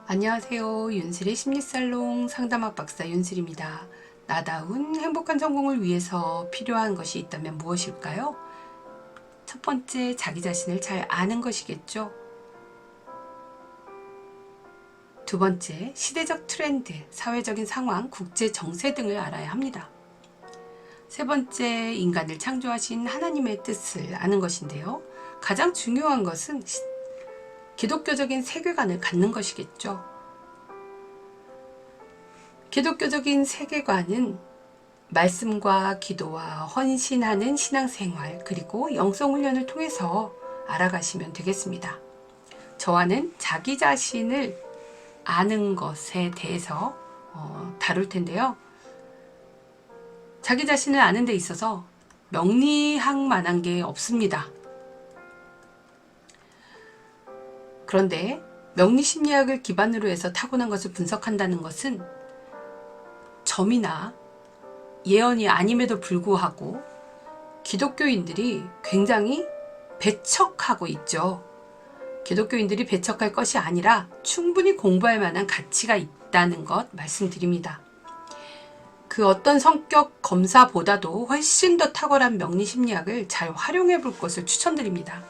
안녕하세요. 윤슬의 심리살롱 상담학 박사 윤슬입니다. 나다운 행복한 성공을 위해서 필요한 것이 있다면 무엇일까요? 첫 번째, 자기 자신을 잘 아는 것이겠죠. 두 번째, 시대적 트렌드, 사회적인 상황, 국제 정세 등을 알아야 합니다. 세 번째, 인간을 창조하신 하나님의 뜻을 아는 것인데요. 가장 중요한 것은 기독교적인 세계관을 갖는 것이겠죠. 기독교적인 세계관은 말씀과 기도와 헌신하는 신앙생활 그리고 영성훈련을 통해서 알아가시면 되겠습니다. 저와는 자기 자신을 아는 것에 대해서 다룰 텐데요. 자기 자신을 아는 데 있어서 명리학만한 게 없습니다. 그런데 명리심리학을 기반으로 해서 타고난 것을 분석한다는 것은 점이나 예언이 아님에도 불구하고 기독교인들이 굉장히 배척하고 있죠. 기독교인들이 배척할 것이 아니라 충분히 공부할 만한 가치가 있다는 것 말씀드립니다. 그 어떤 성격 검사보다도 훨씬 더 탁월한 명리심리학을 잘 활용해 볼 것을 추천드립니다.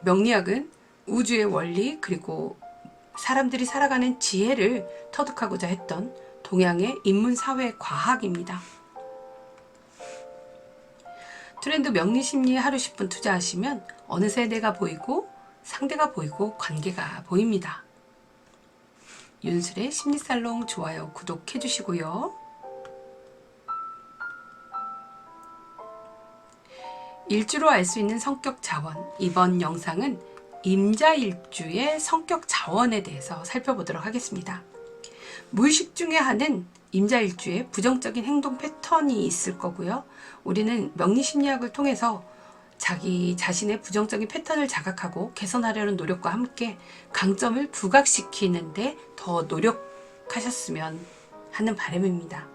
명리학은 우주의 원리 그리고 사람들이 살아가는 지혜를 터득하고자 했던 동양의 인문사회 과학입니다. 트렌드 명리심리에 하루 10분 투자하시면 어느새 내가 보이고 상대가 보이고 관계가 보입니다. 윤슬의 심리살롱 좋아요, 구독해 주시고요. 일주로 알 수 있는 성격 자원, 이번 영상은 임자일주의 성격 자원에 대해서 살펴보도록 하겠습니다. 무의식 중에 하는 임자일주에 부정적인 행동 패턴이 있을 거고요. 우리는 명리심리학을 통해서 자기 자신의 부정적인 패턴을 자각하고 개선하려는 노력과 함께 강점을 부각시키는데 더 노력하셨으면 하는 바람입니다.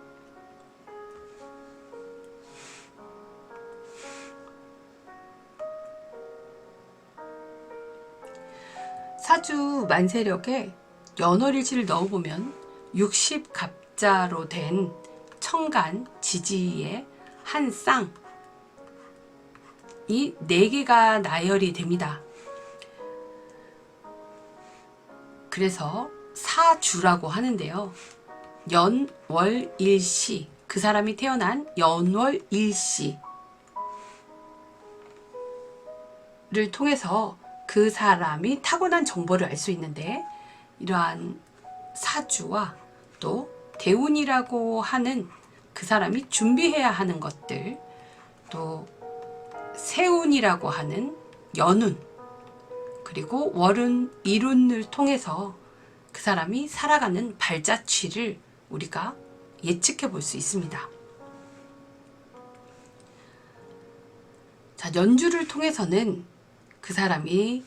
사주 만세력에 연월일지를 넣어보면 60갑자로 된 천간 지지의 한 쌍이 4개가 나열이 됩니다. 그래서 사주라고 하는데요. 연월일시, 그 사람이 태어난 연월일시를 통해서 그 사람이 타고난 정보를 알 수 있는데, 이러한 사주와 또 대운이라고 하는 그 사람이 준비해야 하는 것들, 또 세운이라고 하는 연운, 그리고 월운, 일운을 통해서 그 사람이 살아가는 발자취를 우리가 예측해 볼 수 있습니다. 자, 연주를 통해서는 그 사람이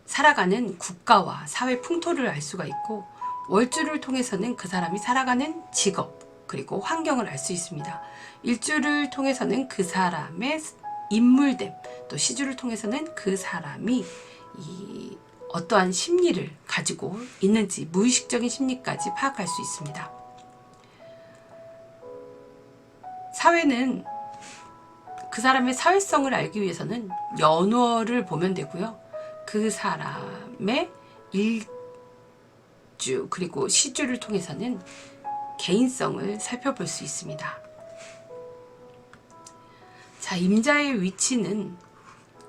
살아가는 국가와 사회 풍토를 알 수가 있고, 월주를 통해서는 그 사람이 살아가는 직업 그리고 환경을 알 수 있습니다. 일주를 통해서는 그 사람의 인물됨, 또 시주를 통해서는 그 사람이 어떠한 심리를 가지고 있는지, 무의식적인 심리까지 파악할 수 있습니다. 사회는 그 사람의 사회성을 알기 위해서는 연월을 보면 되고요. 그 사람의 일주 그리고 시주를 통해서는 개인성을 살펴볼 수 있습니다. 자, 임자의 위치는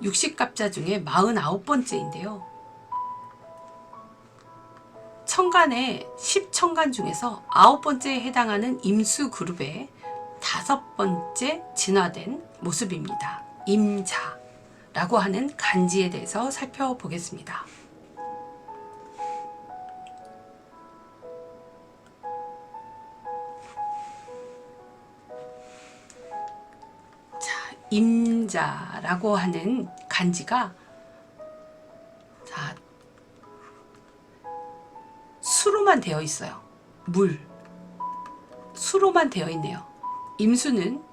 60갑자 중에 49번째인데요. 천간의 10천간 중에서 9번째에 해당하는 임수 그룹의 5번째 진화된 모습입니다. 임자라고 하는 간지에 대해서 살펴보겠습니다. 자, 임자라고 하는 간지가 수로만 되어 있어요. 수로만 되어 있네요. 임수는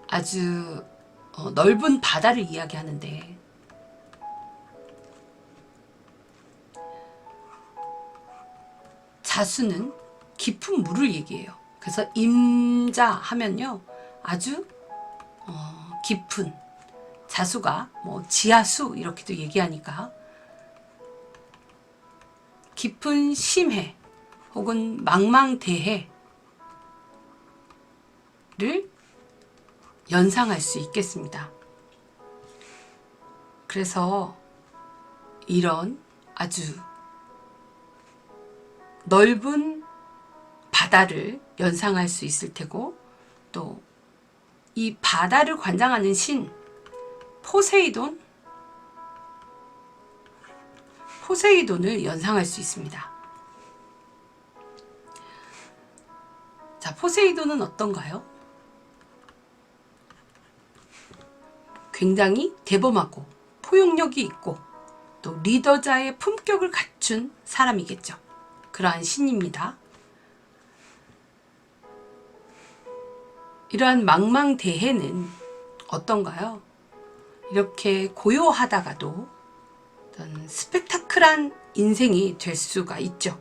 아주 넓은 바다를 이야기하는데, 자수는 깊은 물을 얘기해요. 그래서 임자 하면요, 아주 깊은, 자수가 뭐 지하수 이렇게도 얘기하니까 깊은 심해 혹은 망망대해를 연상할 수 있겠습니다. 그래서 이런 아주 넓은 바다를 연상할 수 있을 테고, 또 이 바다를 관장하는 신 포세이돈을 연상할 수 있습니다. 자, 포세이돈은 어떤가요? 굉장히 대범하고 포용력이 있고 또 리더자의 품격을 갖춘 사람이겠죠. 그러한 신입니다. 이러한 망망대해는 어떤가요? 이렇게 고요하다가도 어떤 스펙타클한 인생이 될 수가 있죠.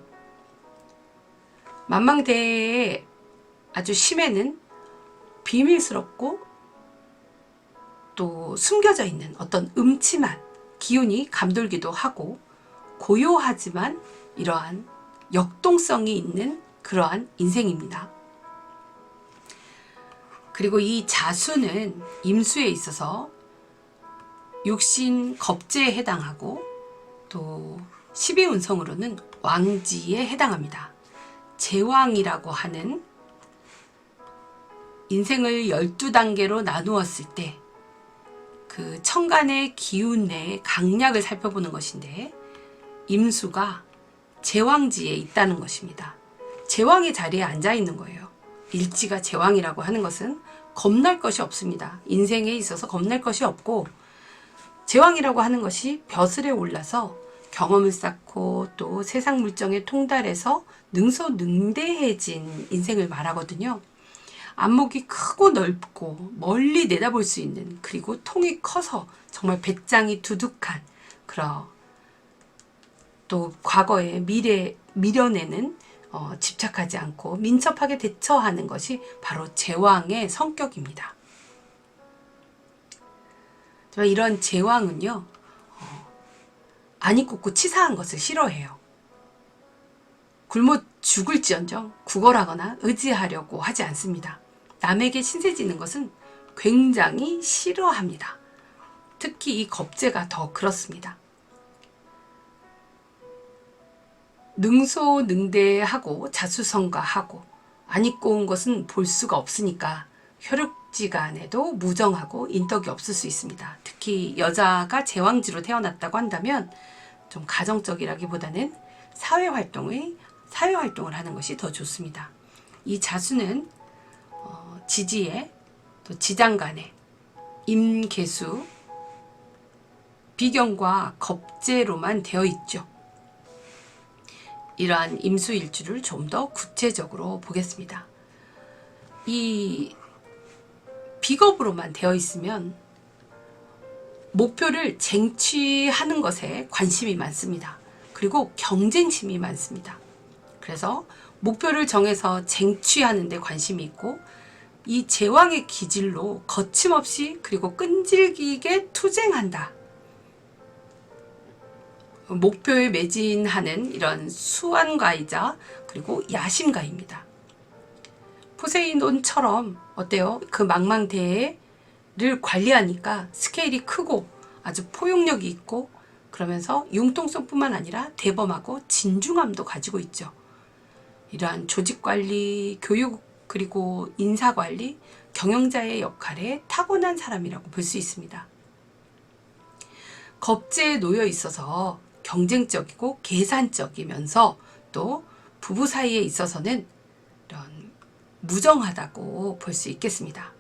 망망대해의 아주 심에는 비밀스럽고 또 숨겨져 있는 어떤 음침한 기운이 감돌기도 하고, 고요하지만 이러한 역동성이 있는 그러한 인생입니다. 그리고 이 자수는 임수에 있어서 육신 겁재에 해당하고 또 12운성으로는 왕지에 해당합니다. 제왕이라고 하는, 인생을 12단계로 나누었을 때 그 천간의 기운 내의 강약을 살펴보는 것인데, 임수가 제왕지에 있다는 것입니다. 제왕의 자리에 앉아 있는 거예요. 일지가 제왕이라고 하는 것은 겁날 것이 없습니다. 인생에 있어서 겁날 것이 없고, 제왕이라고 하는 것이 벼슬에 올라서 경험을 쌓고 또 세상 물정에 통달해서 능소능대해진 인생을 말하거든요. 안목이 크고 넓고 멀리 내다볼 수 있는, 그리고 통이 커서 정말 배짱이 두둑한, 그런 또 과거의 미련에는 집착하지 않고 민첩하게 대처하는 것이 바로 제왕의 성격입니다. 이런 제왕은요, 아니 꽂고 치사한 것을 싫어해요. 굶어 죽을지언정 구걸하거나 의지하려고 하지 않습니다. 남에게 신세 지는 것은 굉장히 싫어합니다. 특히 이 겁재가 더 그렇습니다. 능소능대하고 자수성가하고 안 입고 온 것은 볼 수가 없으니까 혈육지간에도 무정하고 인덕이 없을 수 있습니다. 특히 여자가 제왕지로 태어났다고 한다면 좀 가정적이라기보다는 사회활동을 하는 것이 더 좋습니다. 이 자수는 지지에 또 지장간에 임계수 비경과 겁재로만 되어 있죠. 이러한 임수일주를 좀 더 구체적으로 보겠습니다. 이 비겁으로만 되어 있으면 목표를 쟁취하는 것에 관심이 많습니다. 그리고 경쟁심이 많습니다. 그래서 목표를 정해서 쟁취하는 데 관심이 있고, 이 제왕의 기질로 거침없이 그리고 끈질기게 투쟁한다. 목표에 매진하는 이런 수완가이자 그리고 야심가입니다. 포세이돈처럼 어때요? 그 망망대해를 관리하니까 스케일이 크고 아주 포용력이 있고, 그러면서 융통성뿐만 아니라 대범하고 진중함도 가지고 있죠. 이러한 조직관리, 교육, 그리고 인사관리, 경영자의 역할에 타고난 사람이라고 볼 수 있습니다. 겁재에 놓여 있어서 경쟁적이고 계산적이면서 또 부부 사이에 있어서는 이런 무정하다고 볼 수 있겠습니다.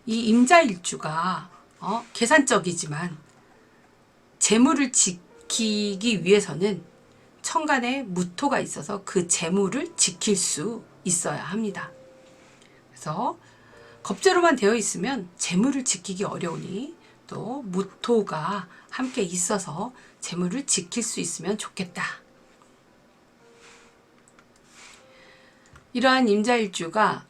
이 임자일주가 계산적이지만 재물을 지키기 위해서는 천간에 무토가 있어서 그 재물을 지킬 수 있어야 합니다. 그래서 겁재로만 되어 있으면 재물을 지키기 어려우니 또 무토가 함께 있어서 재물을 지킬 수 있으면 좋겠다. 이러한 임자일주가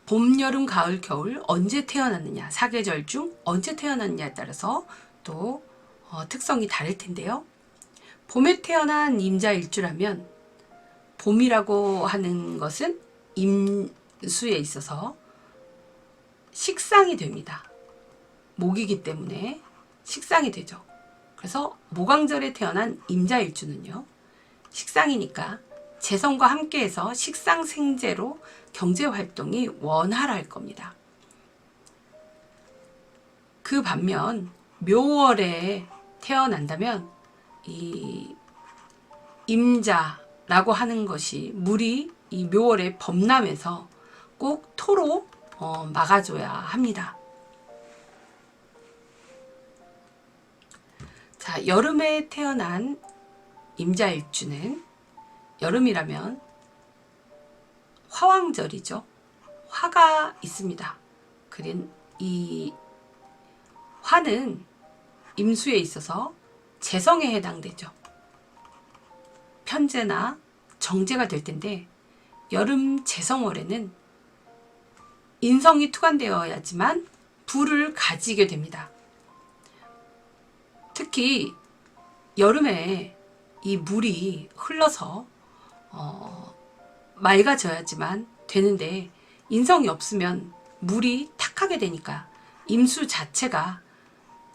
봄, 여름, 가을, 겨울 언제 태어났느냐, 사계절 중 언제 태어났느냐에 따라서 또 특성이 다를 텐데요. 봄에 태어난 임자일주라면 봄이라고 하는 것은 임수에 있어서 식상이 됩니다. 목이기 때문에 식상이 되죠. 그래서 모광절에 태어난 임자일주는요, 식상이니까 재성과 함께해서 식상생재로 경제활동이 원활할 겁니다. 그 반면 묘월에 태어난다면 이 임자라고 하는 것이 물이 이 묘월에 범람해서 꼭 토로 막아줘야 합니다. 자, 여름에 태어난 임자일주는 여름이라면 화왕절이죠. 화가 있습니다. 이 화는 임수에 있어서 재성에 해당되죠. 편재나 정제가 될 텐데 여름 재성월에는 인성이 투관되어야지만 불을 가지게 됩니다. 특히 여름에 이 물이 흘러서 맑아져야지만 되는데 인성이 없으면 물이 탁하게 되니까 임수 자체가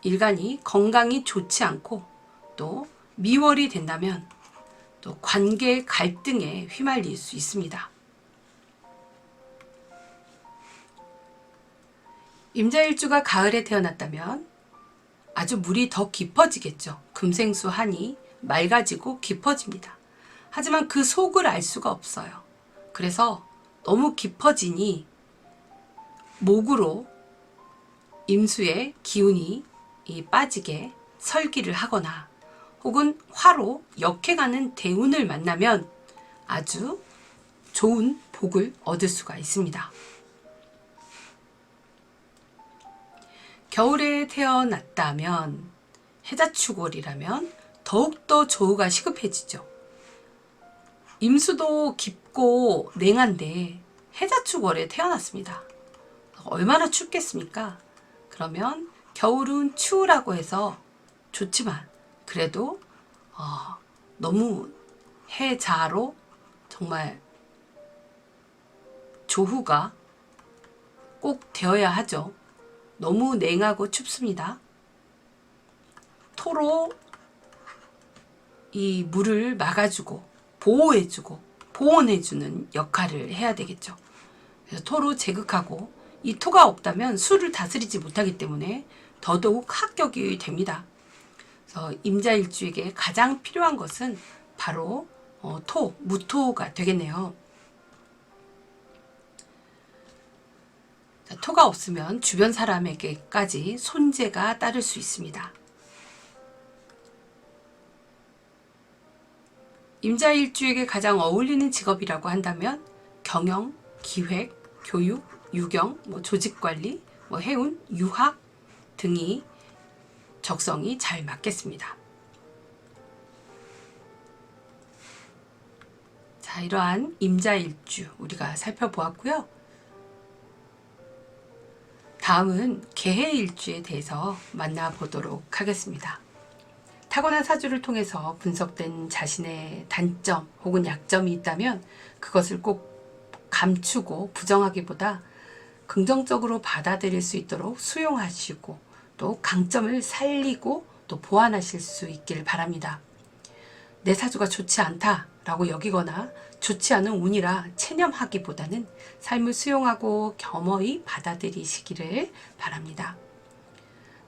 일간이 건강이 좋지 않고 또 미월이 된다면 또 관계 갈등에 휘말릴 수 있습니다. 임자일주가 가을에 태어났다면 아주 물이 더 깊어지겠죠. 금생수 한이 맑아지고 깊어집니다. 하지만 그 속을 알 수가 없어요. 그래서 너무 깊어지니 목으로 임수의 기운이 빠지게 설기를 하거나 혹은 화로 역해가는 대운을 만나면 아주 좋은 복을 얻을 수가 있습니다. 겨울에 태어났다면 해자축월이라면 더욱더 조우가 시급해지죠. 임수도 깊고 냉한데 해자축월에 태어났습니다. 얼마나 춥겠습니까? 그러면 겨울은 추우라고 해서 좋지만 그래도 너무 해자로 정말 조후가 꼭 되어야 하죠. 너무 냉하고 춥습니다. 토로 이 물을 막아주고 보호해주고 보온해주는 역할을 해야 되겠죠. 그래서 토로 제극하고 이 토가 없다면 수를 다스리지 못하기 때문에 더더욱 합격이 됩니다. 그래서 임자일주에게 가장 필요한 것은 바로 토, 무토가 되겠네요. 자, 토가 없으면 주변 사람에게까지 손재가 따를 수 있습니다. 임자일주에게 가장 어울리는 직업이라고 한다면 경영, 기획, 교육, 유경, 조직관리, 해운, 유학 등이 적성이 잘 맞겠습니다. 자, 이러한 임자일주 우리가 살펴보았고요. 다음은 개해일주에 대해서 만나보도록 하겠습니다. 타고난 사주를 통해서 분석된 자신의 단점 혹은 약점이 있다면 그것을 꼭 감추고 부정하기보다 긍정적으로 받아들일 수 있도록 수용하시고 또 강점을 살리고 또 보완하실 수 있길 바랍니다. 내 사주가 좋지 않다라고 여기거나 좋지 않은 운이라 체념하기보다는 삶을 수용하고 겸허히 받아들이시기를 바랍니다.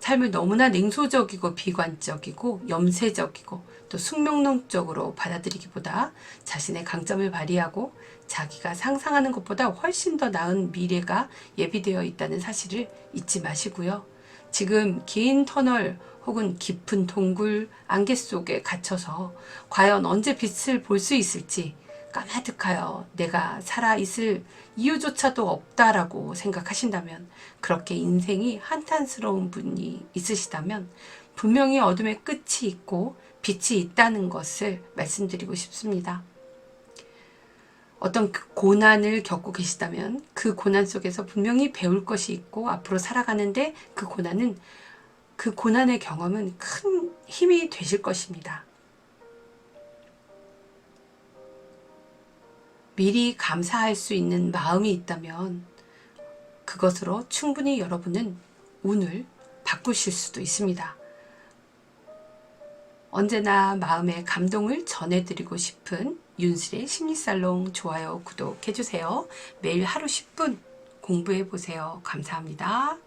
삶을 너무나 냉소적이고 비관적이고 염세적이고 또 숙명론적으로 받아들이기보다 자신의 강점을 발휘하고 자기가 상상하는 것보다 훨씬 더 나은 미래가 예비되어 있다는 사실을 잊지 마시고요. 지금 긴 터널 혹은 깊은 동굴 안개 속에 갇혀서 과연 언제 빛을 볼 수 있을지 까마득하여 내가 살아있을 이유조차도 없다라고 생각하신다면, 그렇게 인생이 한탄스러운 분이 있으시다면 분명히 어둠의 끝이 있고 빛이 있다는 것을 말씀드리고 싶습니다. 어떤 고난을 겪고 계시다면 그 고난 속에서 분명히 배울 것이 있고 앞으로 살아가는데 그 고난의 경험은 큰 힘이 되실 것입니다. 미리 감사할 수 있는 마음이 있다면 그것으로 충분히 여러분은 운을 바꾸실 수도 있습니다. 언제나 마음의 감동을 전해드리고 싶은 윤슬의 심리살롱 좋아요, 구독해주세요. 매일 하루 10분 공부해보세요. 감사합니다.